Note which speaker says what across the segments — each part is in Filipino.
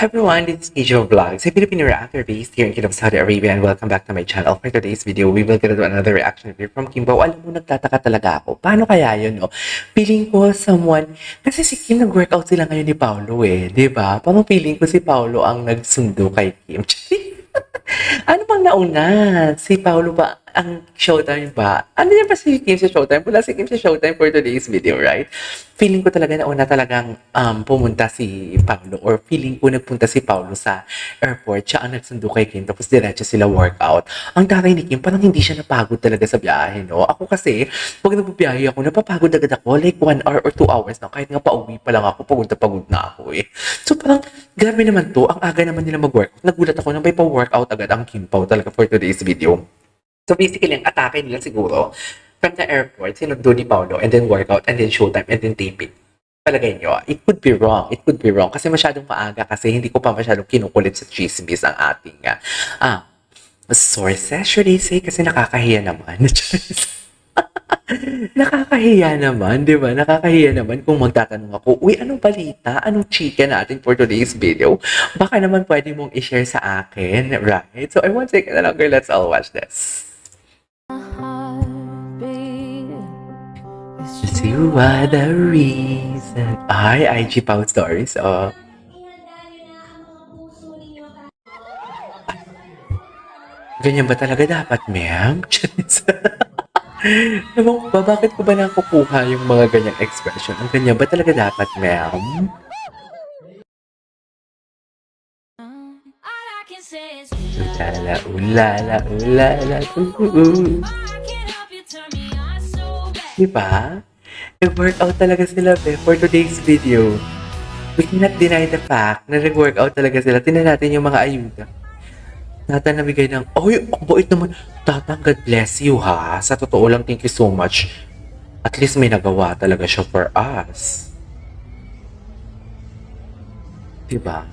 Speaker 1: Everyone, this is Ajo Vlogs, a Filipino reactor based here in Kingdom, Saudi Arabia, and welcome back to my channel. For today's video, we will get into another reaction video from Kimbo. Alam mo, nagtataka talaga ako. Paano kaya yun, no? Feeling ko someone, kasi si Kim nag-workout sila ngayon ni Paolo di ba? Parang feeling ko si Paolo ang nagsundo kay Kim. Ano bang nauna? Si Paolo ba ang Showtime ba? Ano yan ba si Kim sa Showtime? Wala si Kim sa Showtime for today's video, right? Feeling ko talaga nauna talagang pumunta si Paolo, or feeling ko nagpunta si Paolo sa airport. Siya ang nagsundo kay Kim, tapos diretso sila workout. Ang taray ni Kim, parang hindi siya napagod talaga sa biyahe, no? Ako kasi, pag nagbibiyahe ako, napapagod agad ako. Like 1 hour or 2 hours na. Kahit nga pauwi pa lang ako, pagod na pagod na ako eh. So parang, grabe naman to. Ang aga naman nila mag-workout. Nagulat ako nang may pa-workout agad ang Kim Pao talaga for today's video. So basically, ang atake nila siguro, from the airport, sinundo ni Paolo, and then workout, and then showtime, and then taping. Palagay nyo, it could be wrong. It could be wrong. Kasi masyadong maaga, kasi hindi ko pa masyadong kinukulit sa chismis ang ating sources, should I say, kasi nakakahiya naman. Nakakahiya naman, di ba? Nakakahiya naman kung magtatanong ako, uy, anong balita? Anong chika natin for today's video? Baka naman pwede mong i-share sa akin, right? So I won't take it longer. Let's all watch this. You are the reason. Ay, IG Pao Stories. Oh. Ganyan ba talaga dapat, ma'am? Ewan ko ba, bakit ko ba nakukuha yung mga ganyang expression? Ang ganyan ba talaga dapat, ma'am? Ulala, ulala, ulala, diba? Nag-workout talaga sila, for today's video. We cannot deny the fact na nag-workout talaga sila. Tingnan natin yung mga ayuda. Tata nabigay ng, oy, ang bait naman. Tata, God bless you, ha? Sa totoo lang, thank you so much. At least may nagawa talaga siya for us. Diba?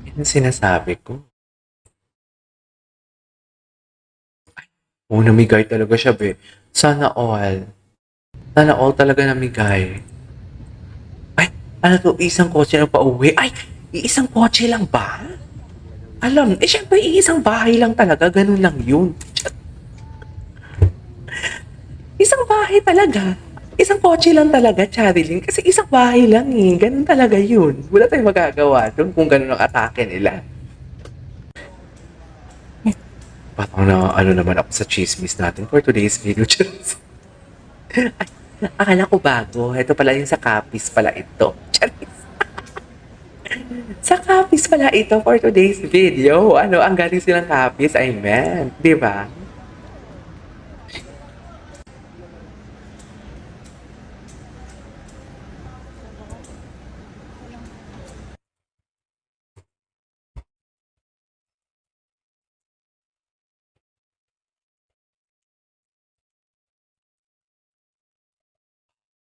Speaker 1: Yan ang sinasabi ko. Namigay talaga siya, Sana all. Sana all talaga namigay. Ay, ano to? Isang kotse lang pauwi. Ay, iisang kotse lang ba? Alam, syempre, iisang bahay lang talaga. Ganun lang yun. Isang bahay talaga. Isang kotse lang talaga, Charilyn. Kasi isang bahay lang eh. Ganun talaga yun. Wala tayong magagawa doon kung ganun ang atake nila. Parang na ano naman ako sa chismis natin for today's video. Ay, akala ko bago. Ito pala yung sa Capiz pala ito. Sa Capiz pala ito for today's video. Ano, ang galing silang Capiz, I meant. Diba?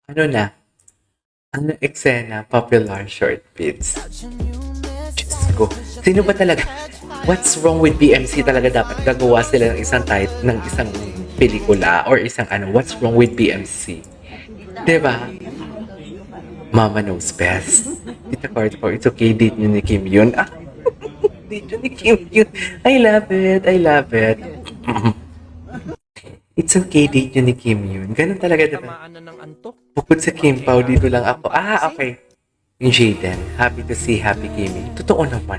Speaker 1: Ano na? Ano eksena? Popular short beats. Diyos ko. Sino ba talaga? What's wrong with BMC talaga dapat gagawa sila ng isang type, ng isang pelikula or isang ano, what's wrong with BMC? Diba? Mama knows best. Tita Carter, it's okay, date nyo ni Kim yun. Ah, date nyo ni Kim yun. I love it, I love it. It's okay, date nyo ni Kim yun. Ganun talaga, diba? Bukod sa Kim Pao, dito lang ako. Ah, okay. Yung Jaden, happy to see Happy Kimi. Totoo naman.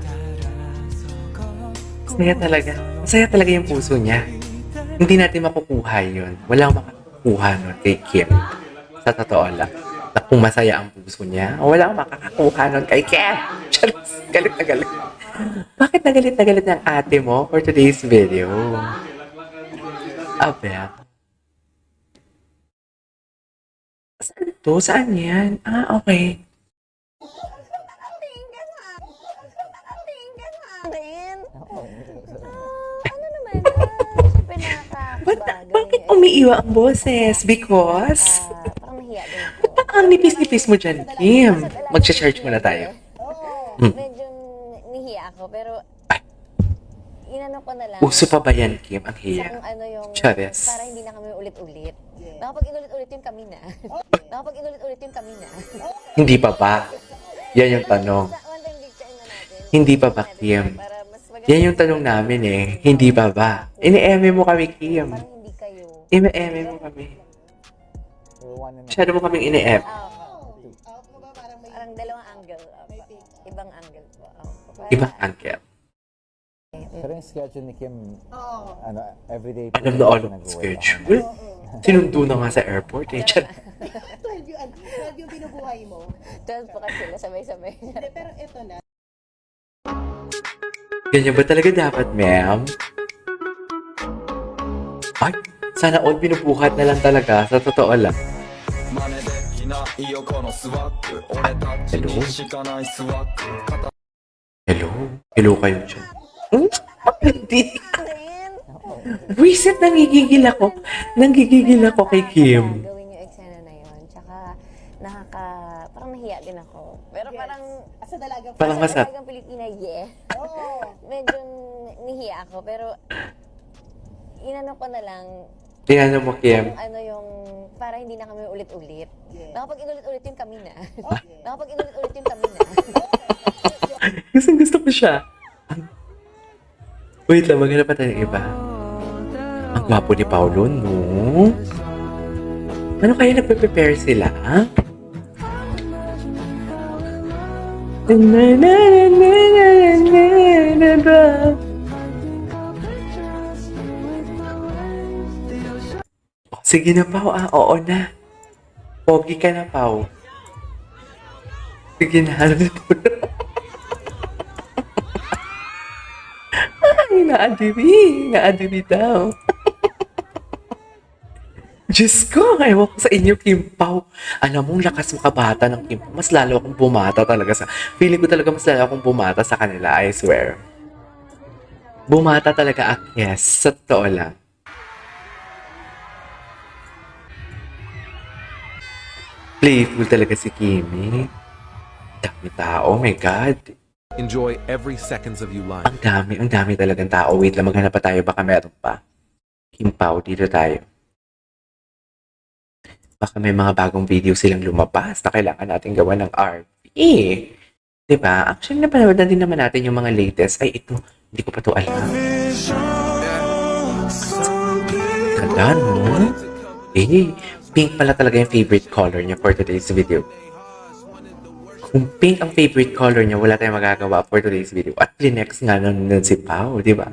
Speaker 1: Masaya talaga. Masaya talaga yung puso niya. Hindi natin makukuha yun. Walang makakukuha nun kay Kim. Sa totoo lang. Na kung masaya ang puso niya, walang makakakuha nun kay Kim. Charis, galit na galit. Bakit na galit ng ate mo for today's video? Abel. Saan to? Saan yan? Ah, okay.
Speaker 2: Ano naman ba?
Speaker 1: Bakit umiiwa ang boses? Because?
Speaker 2: Parang mahiya din.
Speaker 1: Ba't parang ang nipis-nipis mo dyan, Kim? Mag-charge muna tayo.
Speaker 2: Medyo nihiya ako, pero inano ko na lang.
Speaker 1: Uso pa ba yan, Kim? Ang
Speaker 2: Kung
Speaker 1: hiya.
Speaker 2: ano yung,
Speaker 1: Charis.
Speaker 2: para hindi na kami ulit-ulit. Nakapag inulit-ulit yung kami na. Nakapag inulit-ulit yung kami na.
Speaker 1: Hindi pa ba? Yan yung tanong.
Speaker 2: One time
Speaker 1: Hindi pa ba,
Speaker 2: natin
Speaker 1: Kim?
Speaker 2: para mas maganda.
Speaker 1: Yan yung tanong namin eh. Hindi pa ba? Ini-eme mo kami, Kim.
Speaker 2: Parang hindi kayo.
Speaker 1: Ime-eme mo kami. Masyado mo kaming ini-eme.
Speaker 2: Parang dalawang angle. Ibang angle po.
Speaker 1: Ibang angkel.
Speaker 3: Pero yung schedule ni Kim, ano, everyday
Speaker 1: Alam na all of the schedule. Sinundo na nga sa airport eh. Tiyan.
Speaker 4: 12 yung binubuhay mo.
Speaker 2: 12 po kasi sila sabay-sabay.
Speaker 4: Hindi, pero ito na.
Speaker 1: Ganyan ba talaga dapat, ma'am? Ay, sana all binubuhat na lang talaga. Sa totoo lang. Hello? Hello? Hello kayo dyan. Hindi. Recent nangigigil ako. Nangigigil ako kay Kim.
Speaker 2: Gawin yung eksena na yun. Tsaka parang nahiya din ako. Pero parang
Speaker 4: Sa dalagang
Speaker 1: Parang
Speaker 2: sa
Speaker 1: masat.
Speaker 2: talagang Pilipina, yeah.
Speaker 4: Oo.
Speaker 2: Medyo nahiya ako. Pero inano ko na lang
Speaker 1: Tingnan mo, Kim.
Speaker 2: ano yung para hindi na kami ulit-ulit.
Speaker 4: Yeah.
Speaker 2: Nakapag inulit-ulit yung kami na.
Speaker 4: Okay.
Speaker 2: Nakapag inulit-ulit yung kami na.
Speaker 1: Gusto ko siya. Wait lang, maghanap pa tayo ng iba. Ang gwapo ni Paulo, no? Ano kaya nagpe-prepare sila? Sige na, Pao. Oo na. Pogi ka na, Pao. Sige na. Ay, naadiri. Naadiri daw. Diyos ko, ewan ko sa inyo, Kim Pao. Alam mo, ang lakas makabata ng Kim Pao. Mas lalo akong bumata talaga sa... Feeling ko talaga mas lalo akong bumata sa kanila, I swear. Bumata talaga, yes. Sa totoo lang. Playful talaga si Kimi. Dami tao, oh my God.
Speaker 5: Enjoy every seconds of you life.
Speaker 1: Ang dami talagang tao. Wait lang, maghanap pa tayo. Baka meron pa. Kim Pao, dito tayo. Baka may mga bagong video silang lumabas na kailangan natin gawa ng RP. Diba? Actually, napanood na din naman natin yung mga latest. Ay, ito. Hindi ko pa to alam. Ganda, no? Pink pala talaga yung favorite color niya for today's video. Kung pink ang favorite color niya, wala tayong magagawa for today's video. At plinex nga nun si Pao, di ba?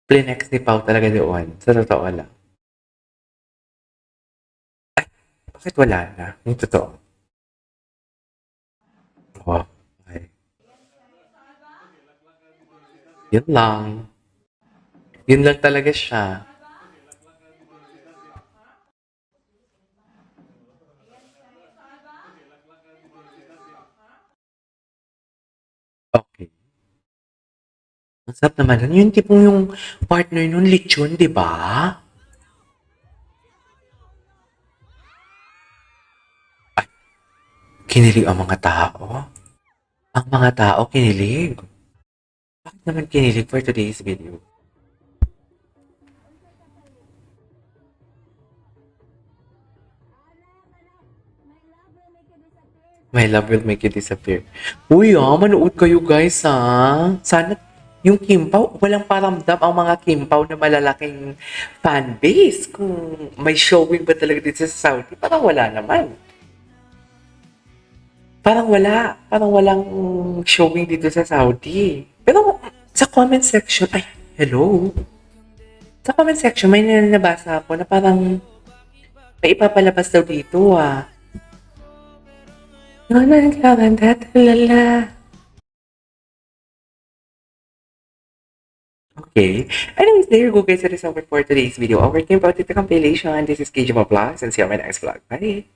Speaker 1: Plinex ni Pao talaga doon. Sa totoo lang. Ay, bakit wala na? Yung totoo. Wow. Okay. Yun lang. Yun lang talaga siya. Okay. Ang sarap naman. Ano yung tipong yung partner nun, lechon, di ba? Ay, kinilig ang mga tao. Ang mga tao kinilig. Bakit naman kinilig for today's video? My love will make you disappear. Uy, manood kayo guys, Sana yung Kim Pao, walang paramdam ang mga Kim Pao na malalaking fan base. Kung may showing ba talaga dito sa Saudi, parang wala naman. Parang wala. Parang walang showing dito sa Saudi. Pero sa comment section, ay, hello. Sa comment section, may nabasa ako na parang may ipapalabas daw dito, Naman kaganda talala. Okay. Anyways, there you go guys. That is all for today's video. Our Kim Pao TikTok compilation. This is KJ Vlogs and see you on my next vlog. Bye!